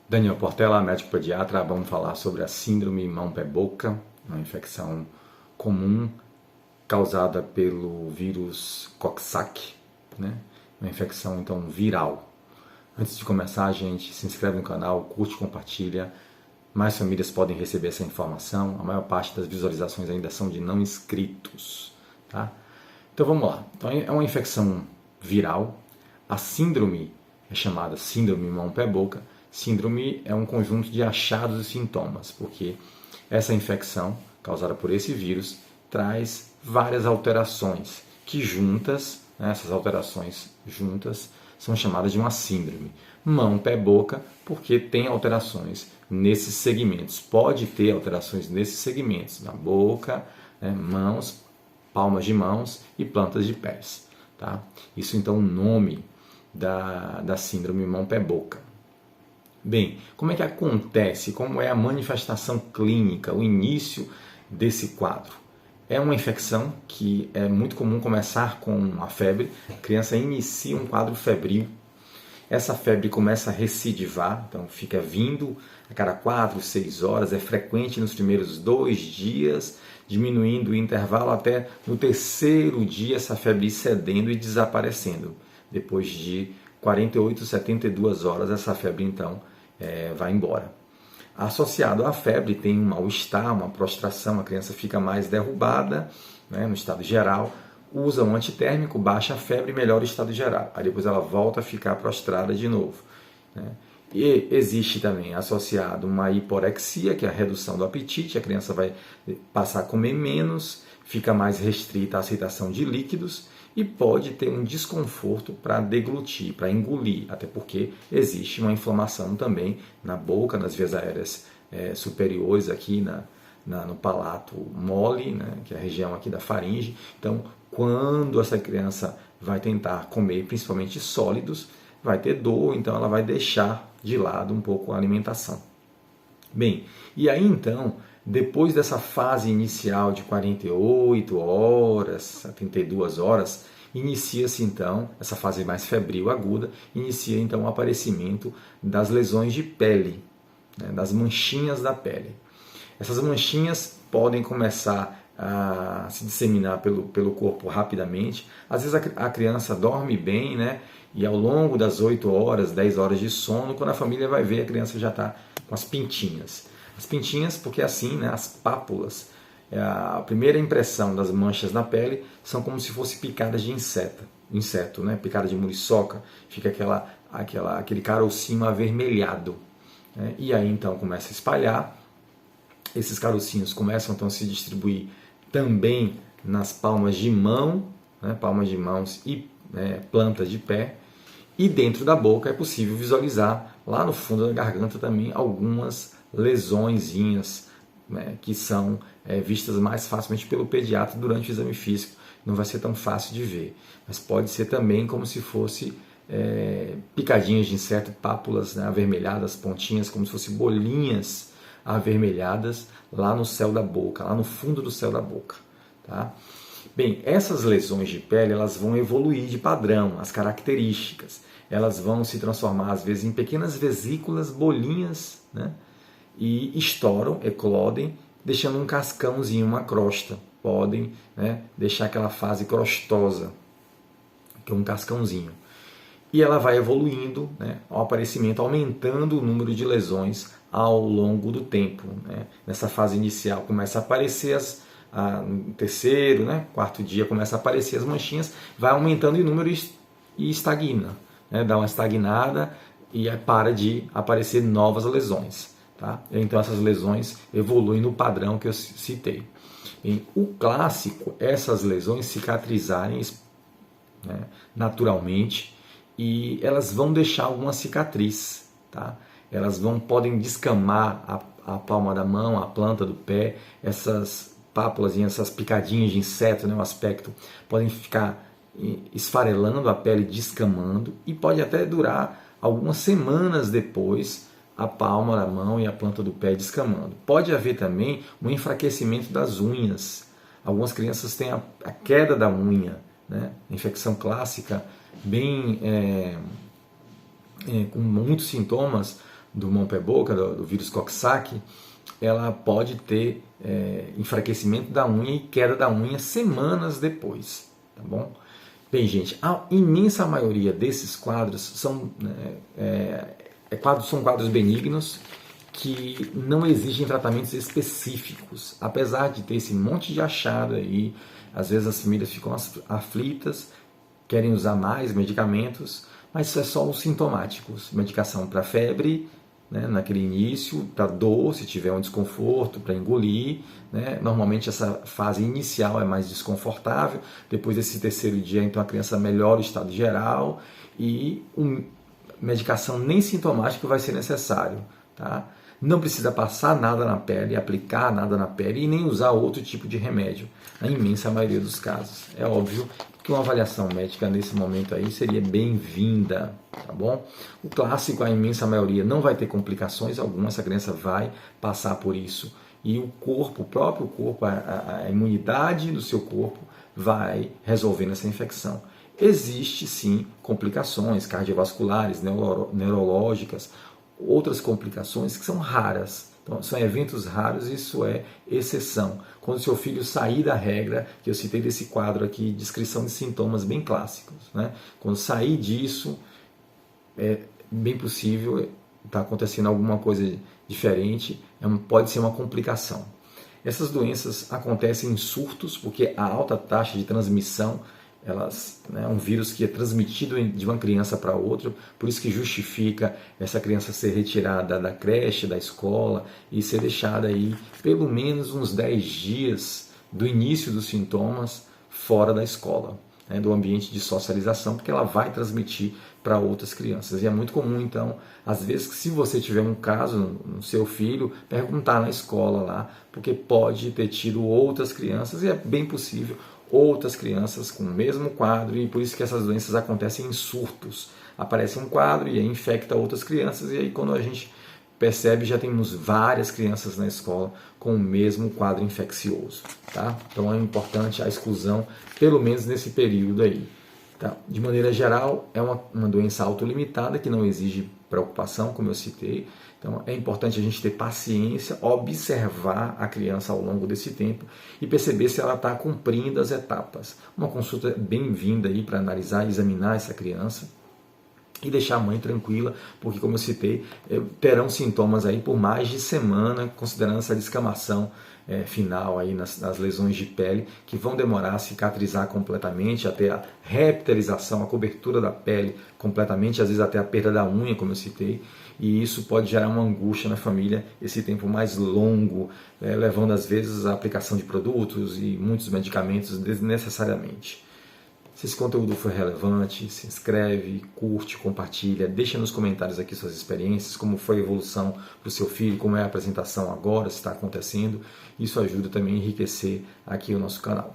Daniel Portela, médico pediatra. Vamos falar sobre a síndrome mão-pé-boca, uma infecção comum causada pelo vírus Coxsackie, né? Uma infecção então viral. Antes de começar, gente, se inscreve no canal, curte, compartilha. Mais famílias podem receber essa informação. A maior parte das visualizações ainda são de não inscritos, tá? Então vamos lá. Então, é uma infecção viral. A síndrome é chamada síndrome mão-pé-boca. Síndrome é um conjunto de achados e sintomas, porque essa infecção causada por esse vírus traz várias alterações que juntas, né, essas alterações juntas, são chamadas de uma síndrome. Mão, pé, boca, porque tem alterações nesses segmentos. Pode ter alterações nesses segmentos, na boca, né, mãos, palmas de mãos e plantas de pés. Tá? Isso então o nome da síndrome mão, pé, boca. Bem, como é que acontece? Como é a manifestação clínica, o início desse quadro? É uma infecção que é muito comum começar com a febre. A criança inicia um quadro febril. Essa febre começa a recidivar, então fica vindo a cada 4, 6 horas. É frequente nos primeiros 2 dias, diminuindo o intervalo até no terceiro dia essa febre ir cedendo e desaparecendo. Depois de 48, 72 horas, essa febre então vai embora. Associado à febre tem um mal-estar, uma prostração, a criança fica mais derrubada, né, no estado geral, usa um antitérmico, baixa a febre e melhora o estado geral. Aí depois ela volta a ficar prostrada de novo. Né? E existe também associado uma hiporexia, que é a redução do apetite, a criança vai passar a comer menos, fica mais restrita à aceitação de líquidos e pode ter um desconforto para deglutir, para engolir, até porque existe uma inflamação também na boca, nas vias aéreas superiores, aqui no palato mole, né, que é a região aqui da faringe. Então, quando essa criança vai tentar comer, principalmente sólidos, vai ter dor, então ela vai deixar de lado um pouco a alimentação. Bem, e aí então, depois dessa fase inicial de 48 horas, 72 horas, inicia-se então, essa fase mais febril aguda, inicia então o aparecimento das lesões de pele, né, das manchinhas da pele. Essas manchinhas podem começar a se disseminar pelo corpo rapidamente. Às vezes a criança dorme bem, né? E ao longo das 8 horas, 10 horas de sono, quando a família vai ver, a criança já está com as pintinhas. As pintinhas, porque assim, né, as pápulas, a primeira impressão das manchas na pele são como se fosse picadas de inseto, né? Picada de muriçoca, fica aquele carocinho avermelhado. Né? E aí então começa a espalhar, esses carocinhos começam então a se distribuir também nas palmas de mão, né? Palmas de mãos e plantas de pé. E dentro da boca é possível visualizar, lá no fundo da garganta também, algumas lesõezinhas, né, que são vistas mais facilmente pelo pediatra durante o exame físico. Não vai ser tão fácil de ver, mas pode ser também como se fosse picadinhas de inseto, pápulas, né, avermelhadas, pontinhas, como se fossem bolinhas avermelhadas lá no céu da boca, lá no fundo do céu da boca. Tá? Bem, essas lesões de pele elas vão evoluir de padrão, as características. Elas vão se transformar às vezes em pequenas vesículas, bolinhas, né? E estouram, eclodem, deixando um cascãozinho, uma crosta. Podem, né, deixar aquela fase crostosa, que é um cascãozinho. E ela vai evoluindo, né, ao aparecimento, aumentando o número de lesões ao longo do tempo. Né? Nessa fase inicial começa a aparecer no terceiro, né, quarto dia começa a aparecer as manchinhas, vai aumentando em número e estagna. Né? Dá uma estagnada e para de aparecer novas lesões. Tá? Então essas lesões evoluem no padrão que eu citei. O clássico, essas lesões cicatrizarem, né, naturalmente, e elas vão deixar alguma cicatriz. Tá? Elas podem descamar a palma da mão, a planta do pé, essas pápulas, essas picadinhas de inseto, né, o aspecto, podem ficar esfarelando a pele, descamando, e pode até durar algumas semanas depois a palma da mão e a planta do pé descamando. Pode haver também um enfraquecimento das unhas. Algumas crianças têm a queda da unha, né? Infecção clássica, bem com muitos sintomas, do mão-pé-boca, do vírus Coxsackie, ela pode ter enfraquecimento da unha e queda da unha semanas depois, tá bom? Bem, gente, a imensa maioria desses quadros são quadros benignos que não exigem tratamentos específicos, apesar de ter esse monte de achado aí. Às vezes as famílias ficam aflitas, querem usar mais medicamentos, mas isso é só os sintomáticos, medicação para febre, né, naquele início, para dor, se tiver um desconforto, para engolir, né? Normalmente essa fase inicial é mais desconfortável, depois desse terceiro dia, então a criança melhora o estado geral e medicação nem sintomática vai ser necessário, tá? Não precisa passar nada na pele, aplicar nada na pele e nem usar outro tipo de remédio, na imensa maioria dos casos. É óbvio que uma avaliação médica nesse momento aí seria bem-vinda, tá bom? O clássico, a imensa maioria, não vai ter complicações alguma, essa criança vai passar por isso. E o corpo, o próprio corpo, a imunidade do seu corpo vai resolvendo essa infecção. Existe sim complicações cardiovasculares, neurológicas, outras complicações que são raras. Então, são eventos raros, isso é exceção. Quando seu filho sair da regra, que eu citei desse quadro aqui, descrição de sintomas bem clássicos, né? Quando sair disso, é bem possível estar acontecendo alguma coisa diferente, pode ser uma complicação. Essas doenças acontecem em surtos, porque a alta taxa de transmissão, um vírus que é transmitido de uma criança para outra, por isso que justifica essa criança ser retirada da creche, da escola e ser deixada aí pelo menos uns 10 dias do início dos sintomas fora da escola, né, do ambiente de socialização, porque ela vai transmitir para outras crianças. E é muito comum, então, às vezes, que se você tiver um caso no seu filho, perguntar na escola lá, porque pode ter tido outras crianças, e é bem possível outras crianças com o mesmo quadro, e por isso que essas doenças acontecem em surtos. Aparece um quadro e aí infecta outras crianças, e aí quando a gente percebe, já temos várias crianças na escola com o mesmo quadro infeccioso, tá? Então é importante a exclusão, pelo menos nesse período aí. Tá? De maneira geral, é uma doença autolimitada que não exige preocupação, como eu citei. Então é importante a gente ter paciência, observar a criança ao longo desse tempo e perceber se ela está cumprindo as etapas. Uma consulta bem-vinda aí para analisar e examinar essa criança e deixar a mãe tranquila, porque, como eu citei, terão sintomas aí por mais de semana, considerando essa descamação final aí nas lesões de pele, que vão demorar a cicatrizar completamente, até a reptilização, a cobertura da pele completamente, às vezes até a perda da unha, como eu citei, e isso pode gerar uma angústia na família, esse tempo mais longo, levando às vezes à aplicação de produtos e muitos medicamentos desnecessariamente. Se esse conteúdo foi relevante, se inscreve, curte, compartilha, deixa nos comentários aqui suas experiências, como foi a evolução para o seu filho, como é a apresentação agora, se está acontecendo. Isso ajuda também a enriquecer aqui o nosso canal.